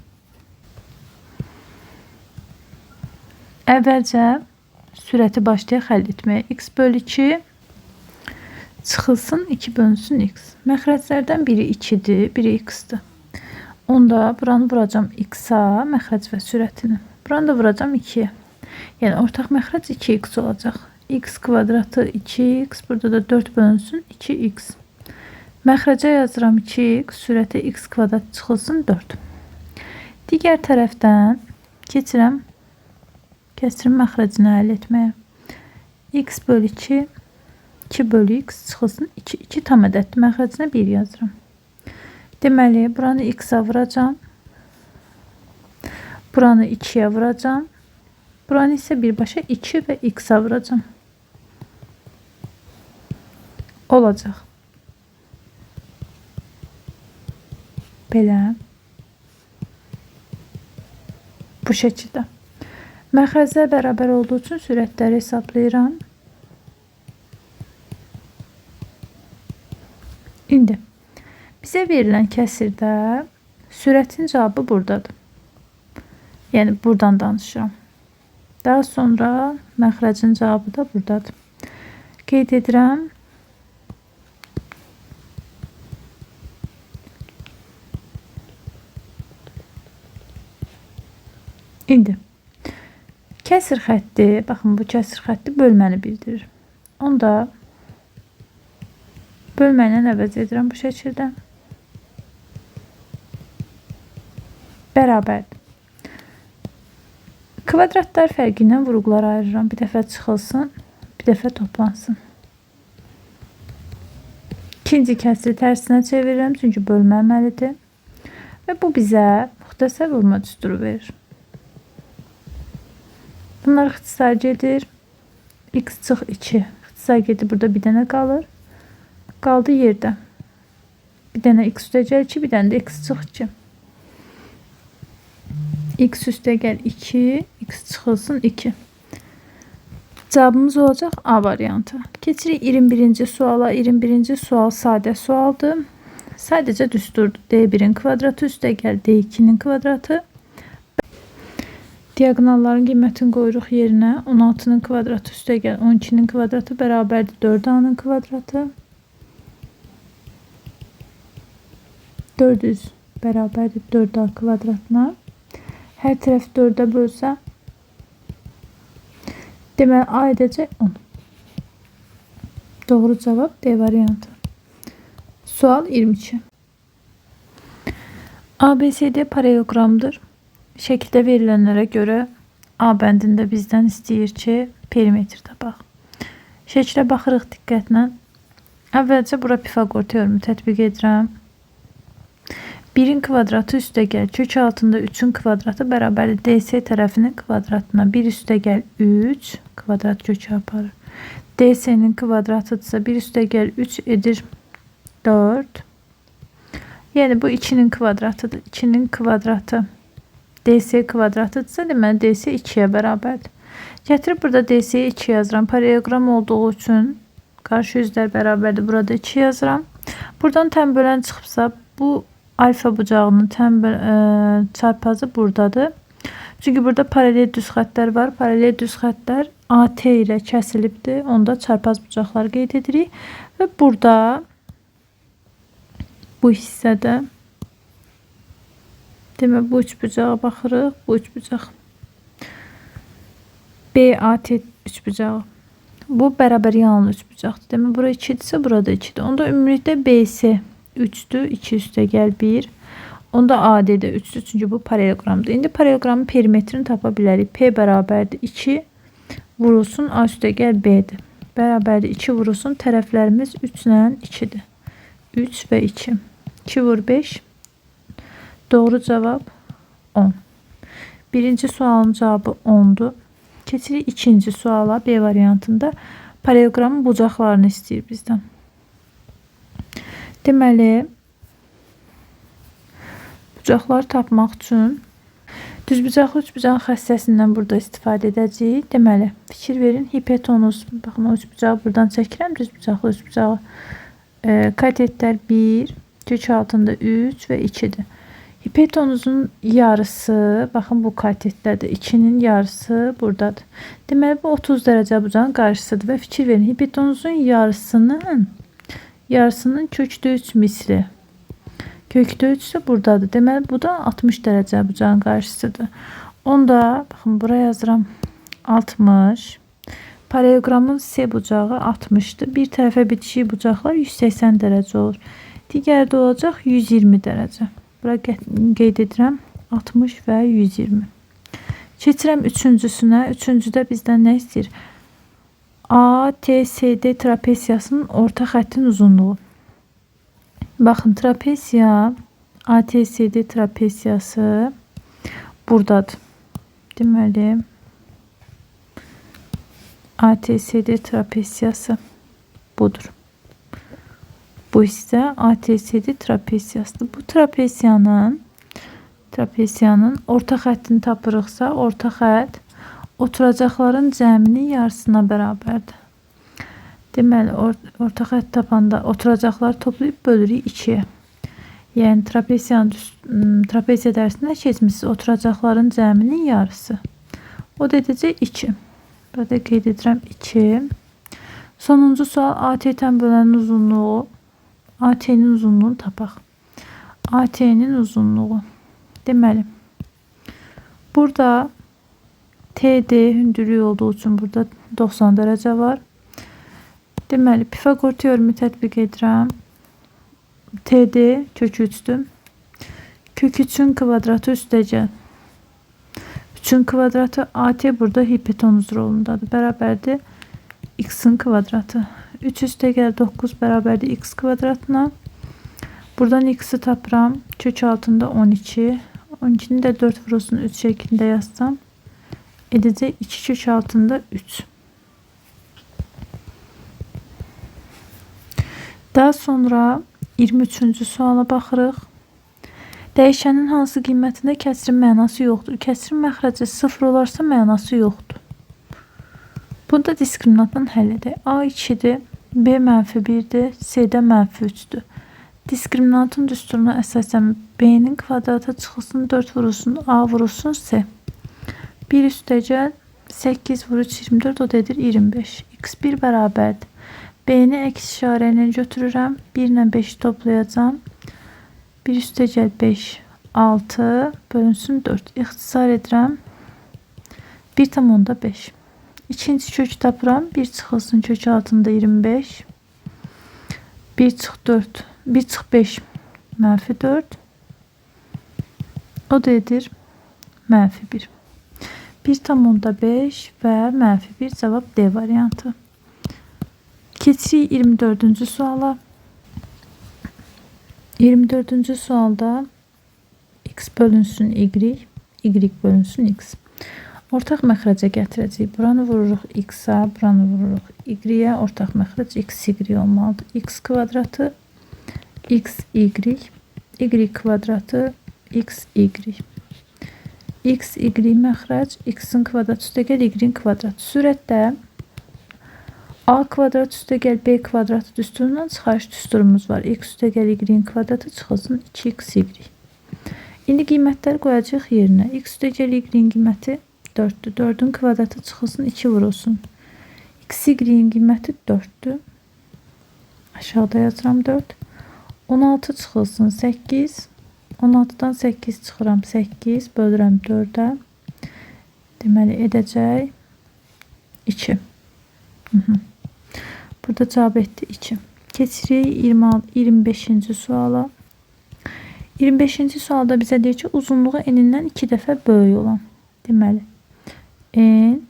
Əvvəlcə sürəti başlayaq həll etməyə. X bölü 2 çıxılsın 2 bölünsün x. Məxrəclərdən biri 2'dir, biri x-dir. Onda buranı vuracam x-a, məxrəc və sürətini. Buranı da vuracam 2'ye. Yəni ortaq məxrəc 2x olacaq. X kvadratı 2x, burada da 4 bölünsün 2x. Məxrəcə yazıram 2x, sürəti x kvadrat çıxılsın 4. Digər tərəfdən keçirəm kəsrin məxrəcini həll etməyə. X bölü 2, 2 bölü x çıxılsın 2. 2 tam ədəddir. Məxrəcinə 1 yazıram. Deməli, buranı x-a vuracam. Buranı 2'ye vuracam. Buranı isə birbaşa 2 və x-a vuracam. Olacaq. Belə. Bu şəkildə. Məxrəclər bərabər olduğu üçün sürətləri hesablayıram. İndi bizə verilən kəsirdə sürətin cavabı buradadır. Yəni buradan danışıram. Daha sonra məxrəcin cavabı da buradadır. Qeyd edirəm. İndi kəsir xətti, baxın bu kəsir xətti bölməni bildirir. Onda bölməni əvəz edirəm bu şəkildə. Bərabərdir. Kvadratlar fərqindən vurğular ayırıram. Bir dəfə çıxılsın, bir dəfə toplansın. İkinci kəsiri tərsinə çevirirəm, çünki bölməməlidir. Və bu bizə müxtəsər vurma düsturu verir. Bunlar ixtisar gedir. X çıx 2. İxtisar gedir. Burada bir dənə qalır. Qaldı yerdə. Bir dənə x üstə gəl 2, bir dənə də x çıx 2. X üstə gəl 2, x çıxılsın 2. Cavabımız olacaq A variantı. Keçirik 21-ci suala. 21-ci sual sadə sualdır. Sadəcə düsturdur. D1'in kvadratı üstə gəl D2'nin kvadratı. Diagonalların qiymətini qoyuruq yerinə. 16'nın kvadratı üstə gəl 12'nin kvadratı bərabərdir 4a'nın kvadratı. 400 bərabərdir 4a kvadratına. Hər tərəf 4'ə bölsə, deməli A edəcək 10. Doğru cavab D variantı. Sual 22. ABCD paralelogramdır. Şəkildə verilənlərə görə A bəndində bizdən istəyir ki, perimetr tapaq. Şəkilə baxırıq diqqətlə. Əvvəlcə bura Pifaqor teoremi tətbiq edirəm. 1'in kvadratı üstəgəl kök altında 3'ün kvadratı bərabərdir DS tərəfinin kvadratına. 1 üstəgəl 3 kvadrat kökü aparır. DS'nin kvadratıdırsa 1 üstəgəl 3 edir 4. Yəni bu 2'nin kvadratıdır. 2'nin kvadratı DS kvadratıdırsa deməli DS 2'yə bərabərdir. Gətirib burada DS'yi 2 yazıram. Paralelogram olduğu üçün qarşı üzlər bərabərdir. Burada 2 yazıram. Buradan tən bölən çıxıbsa bu alfa bucağının çarpazı buradadır. Çünki burada paralel düz xəttlər var. Paralel düz xəttlər AT ilə kəsilibdir. Onda çarpaz bucaqlar qeyd edirik. Və burada bu hissədə demək bu üç bucağa baxırıq. Bu üç bucaq BAT üç bucağı. Bu bərabər yanlı üç bucaqdır. Demək bura 2-dirsə burada 2-dir. Onda ümumilikdə BS 3'dür. 2 üstəgəl 1. Onda AD də 3'dür. Çünki bu paralelogramdır. İndi paralelogramın perimetrini tapa bilərik. P bərabərdir 2 vurulsun A üstəgəl B'dir. Bərabərdir 2 vurulsun tərəflərimiz 3 ilə 2'dir. 3 və 2. 2 vur 5. Doğru cavab 10. Birinci sualın cavabı 10'dur. Keçirik ikinci suala. B variantında paralelogramın bucaqlarını istəyir bizdən. Deməli, bucaqları tapmaq üçün düzbucaqlı üçbucağın xəstəsindən burada istifadə edəcəyik. Deməli, fikir verin, hipotenuz, baxın o üçbucağı buradan çəkirəm, düzbucaqlı üçbucağı. Katetlər 1, kök altında 3 və 2'dir. Hipotenuzun yarısı, baxın bu katetlərdə 2'nin yarısı buradadır. Deməli, bu 30 dərəcə bucağın qarşısıdır və fikir verin, hipotenuzun yarısının kökdə 3 misli. Kökdə 3 isə buradadır. Deməli, bu da 60 dərəcə bucağın qarşısıdır. Onda, baxın, buraya yazıram 60. Paralelogramın S bucağı 60'dır. Bir tərəfə bitişik bucaqlar 180 dərəcə olur. Digərdə olacaq 120 dərəcə. Bura qeyd edirəm 60 və 120. Keçirəm üçüncüsünə. Üçüncüdə bizdən nə istəyir? ATSD trapesiyasının orta xəttin uzunluğu. Baxın, trapesiya ATSD trapesiyası buradadır. Deməli, ATSD trapesiyası budur. Bu hissə ATSD trapesiyasıdır. Bu trapesiyanın orta xəttini tapırıqsa, orta xətt oturacaqların cəminin yarısına bərabərdir. Deməli, orta xətt tapanda oturacaqları toplayıb bölürük 2'yə. Yəni, trapesiya dərsində keçmişsiniz, oturacaqların cəminin yarısı. O da edəcək 2. Burada qeyd edirəm 2. Sonuncu sual AT-dən bölənin uzunluğu. AT'nin uzunluğunu tapaq. AT'nin uzunluğu. Deməli, burada TD hündürlük olduğu üçün burada 90 dərəcə var. Deməli, Pifaqor teoremi tətbiq edirəm. TD kök 3'dür. Kök 3'ün kvadratı üstəgəl 3'ün kvadratı, AT burada hipotenuz rolundadır. Bərabərdir x'in kvadratı. 3 üstəgəl 9 bərabərdir x kvadratına. Buradan x'i tapıram. Kök altında 12. 12'ni də 4 vurulsun 3 şəklində yazsam edəcək 2 kök altında 3. Daha sonra 23-cü suala baxırıq. Dəyişənin hansı qiymətində kəsrin mənası yoxdur? Kəsrin məxrəci 0 olarsa mənası yoxdur. Bunda diskriminantdan həll edək. A 2'dir, B -1'dir, C də -3'dür. Diskriminantın düsturuna əsasən B'nin kvadratı çıxılsın 4 vurulsun A vurulsun C. 1 üstəgəl 8 vur 3 24 o da edir 25. X1 bərabərdir. B'ni əks işarə ilə götürürəm. 1 ilə 5 toplayacağım. 1 üstəgəl 5 6 bölünsün 4. İxtisar edirəm. 1/5. İkinci kök tapıram. 1 çıxılsın kök altında 25. 1 çıx 4. 1 çıx 5 -4. O da edir -1. 1/5 və -1 cavab D variantı. Keçirik 24-cü suala. 24-cü sualda x bölünsün y, y bölünsün x. Ortaq məxrəcə gətirəcəyik. Buranı vururuq x-a, buranı vururuq y-ə. Ortaq məxrəc x, y olmalıdır. X kvadratı, x, y kvadratı, x, y. X, y məxrəc, x-in kvadratı üstə gəl, y-in kvadratı. Sürətdə a kvadrat üstə gəl, b kvadratı düsturundan çıxarış düsturumuz var. X üstə gəl, y-in kvadratı çıxılsın 2x, y. İndi qiymətləri qoyacaq yerinə. X üstə gəl, y-in qiyməti 4'dür. 4'ün kvadratı çıxılsın 2 vurulsun. X, y-in qiyməti 4'dür. Aşağıda yazıram 4. 16 çıxılsın 8. 16'dan 8 çıxıram 8. Bölürəm 4'ə. Deməli edəcək 2. Burada cavab etdi 2. Keçirik 25-ci suala. 25-ci sualda bizə deyir ki, uzunluğu n-dən 2 dəfə böyük olan. Deməli, n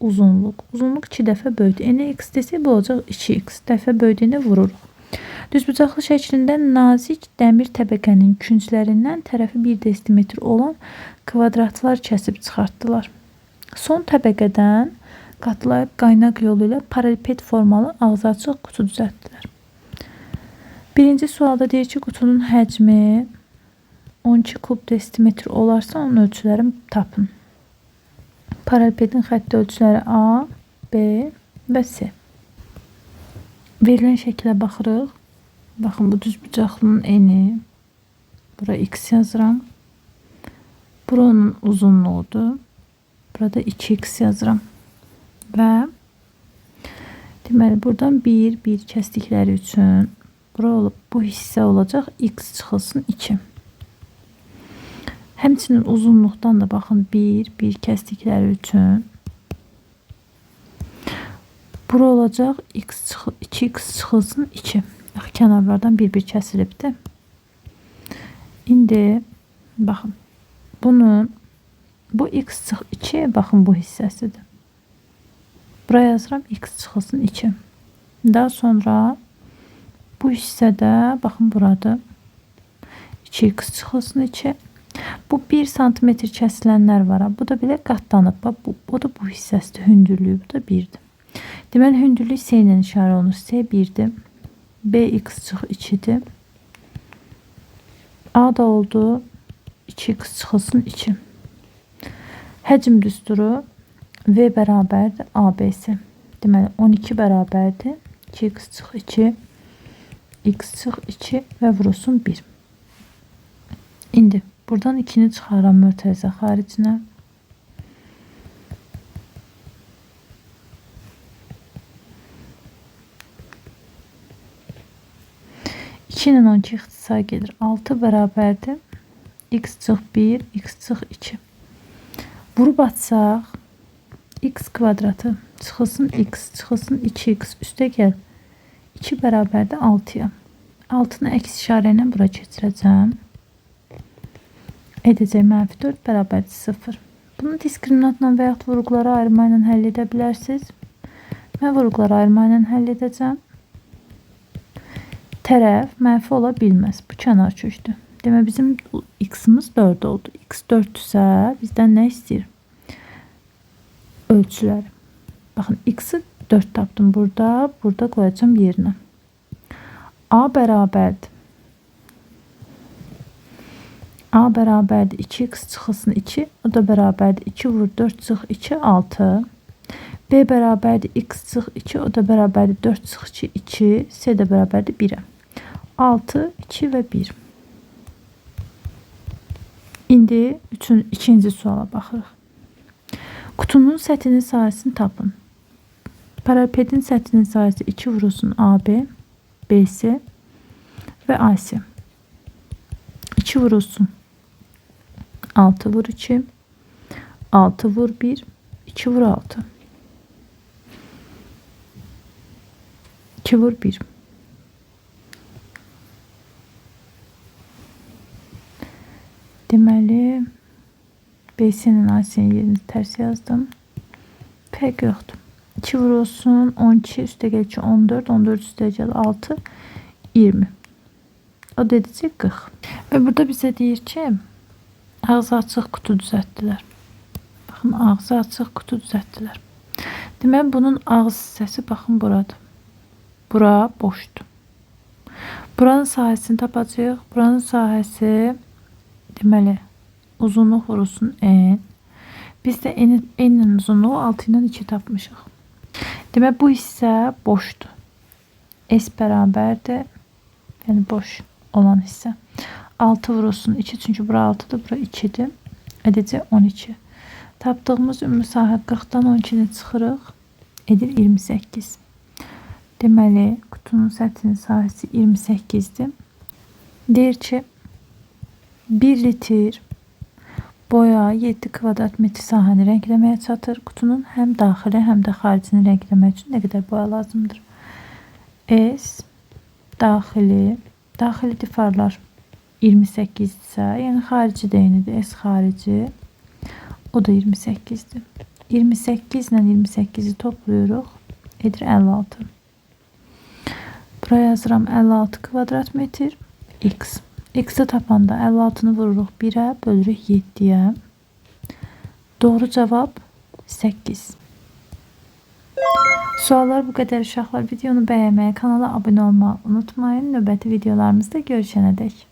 uzunluq. Uzunluq 2 dəfə böyükdür. N-ə x desək, bu olacaq 2x. Dəfə böyüdüyünü vururuq. Düzbucaqlı şəklində nazik dəmir təbəqənin künclərindən tərəfi 1 desimetr olan kvadratlar kəsib çıxartdılar. Son təbəqədən qatlayıb qaynaq yolu ilə paralelped formalı ağzı açıq qutu düzəltdilər. Birinci sualda deyir ki, qutunun həcmi 12 kub desimetr olarsa onun ölçülərini tapın. Paralelpedin xətti ölçüləri A, B və C. Verilən şəklə baxırıq. Baxın, bu düzbucaqlının eni. Bura x yazıram. Bura onun uzunluğudur. Burada 2x yazıram. Və deməli, buradan 1 kəsdikləri üçün bura olub, bu hissə olacaq x çıxılsın 2. Həmçinin uzunluqdan da baxın 1 kəsdikləri üçün bura olacaq 2x çıxılsın 2. Kənarlardan bir kəsilibdir. İndi baxın, bu x çıx 2, baxın bu hissəsidir. Buraya yazıram x çıxılsın 2. Daha sonra bu hissədə baxın buradır. 2x çıxılsın 2. Bu 1 santimetr kəsilənlər var. Bu da belə qatlanıb. Bu da bu hissəsidir. Hündürlüyü bu da 1'dir. Deməli hündürlük s ilə işarə olunur. S 1'dir. Bx çıx 2'dir. A da oldu. 2x çıxılsın 2. Həcm düsturu V bərabərdir ABS. Deməli 12 bərabərdir 2x çıx 2, x çıx 2 və vurulsun 1. İndi buradan 2'ni çıxaram mötərizə xaricinə. İkinin 12 ixtisar gedir. 6 bərabərdir. X çıx 1, x çıx 2. Vurub atsaq, x kvadratı çıxılsın x, çıxılsın 2x. Üstə gəl. 2 bərabərdir 6'ya. 6'nı əks işarə ilə bura keçirəcəm. Edəcək -4 bərabərdir 0. Bunu diskriminantla və yaxud vurğulara ayırma ilə həll edə bilərsiniz. Mən vurğulara ayırma ilə həll edəcəm. Tərəf mənfi ola bilməz. Bu kənar kökdür. Demək bizim x-imiz 4 oldu. X 4-dürsə bizdən nə istəyir? Ölçüləri. Baxın, x-i 4 tapdım burada. Burada qoyacağım yerinə. A bərabərdir. A bərabərdir 2x çıxılsın 2. O da bərabərdir 2 vur 4 çıx 2, 6. B bərabərdir x çıx 2. O da bərabərdir 4 çıx 2, 2. C də bərabərdir 1'ə. 6, 2 və 1. İndi ikinci suala baxırıq. Kutunun səthinin sahəsini tapın. Paralelpedin səthinin sahəsi 2 vurulsun AB, BC və AC. 2 vurulsun 6 vur 2, 6 vur 1, 2 vur 6. 2 vur 1. Deməli, BC-nin AC-nin yerini tərs yazdım. Fərq yoxdur. 2 vurulsun 12 üstəgəl 2 14, 14 üstəgəl 6 20. O dedici 40. Və burada bizə deyir ki, ağzı açıq qutu düzəltdilər. Baxın, ağzı açıq qutu düzəltdilər. Deməli, bunun ağız hissəsi baxın buradır. Bura boşdur. Buranın sahəsini tapacağıq. Buranın sahəsi deməli uzunluq vurulsun n. Biz də n'in uzunluğu 6 ilə 2 tapmışıq. Deməli, bu hissə boşdur. S bərabərdir. Yəni boş olan hissə. 6 vurulsun 2, çünki bura 6'dır, bura 2'dir. Edəcək 12. Tapdığımız ümumi sahə 40-dan 12'ni çıxırıq. Edir 28. Deməli, qutunun səthinin sahəsi 28'dir. Deyir ki, 1 litr boya 7 kvadrat metr sahəni rəngləməyə çatır. Qutunun həm daxili, həm də xaricini rəngləmək üçün nə qədər boya lazımdır? S daxili difarlar 28-dirsə, yəni xarici də eynidir. S xarici, o da 28'dir. 28 ilə 28'i toplayırıq. Edir 56. Buraya yazıram 56 kvadrat metr x. X'i tapanda 56'nı vururuq 1'ə, bölürük 7'yə. Doğru cavab 8. Suallar bu qədər uşaqlar. Videonu bəyənməyi, kanala abunə olmağı unutmayın. Növbəti videolarımızda görüşənədək.